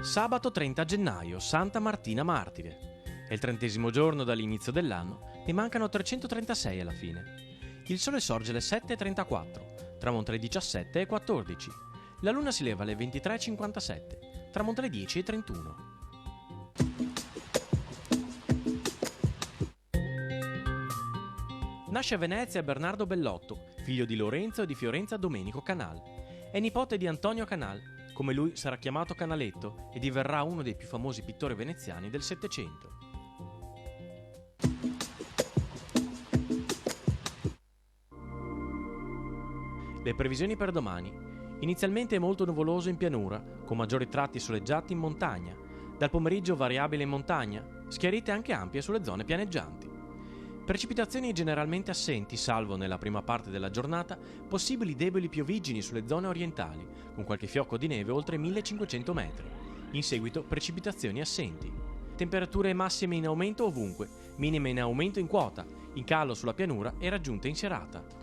Sabato 30 gennaio, Santa Martina Martire. È il 30° giorno dall'inizio dell'anno e mancano 336 alla fine. Il sole sorge alle 7:34, tramonta alle 17:14. La luna si leva alle 23:57, tramonta alle 10:31. Nasce a Venezia Bernardo Bellotto, figlio di Lorenzo e di Fiorenza Domenico Canal. È nipote di Antonio Canal. Come lui sarà chiamato Canaletto e diverrà uno dei più famosi pittori veneziani del Settecento. Le previsioni per domani. Inizialmente è molto nuvoloso in pianura, con maggiori tratti soleggiati in montagna. Dal pomeriggio variabile in montagna, schiarite anche ampie sulle zone pianeggianti. Precipitazioni generalmente assenti, salvo nella prima parte della giornata, possibili deboli piovigini sulle zone orientali, con qualche fiocco di neve oltre 1500 metri. In seguito precipitazioni assenti. Temperature massime in aumento ovunque, minime in aumento in quota, in calo sulla pianura e raggiunte in serata.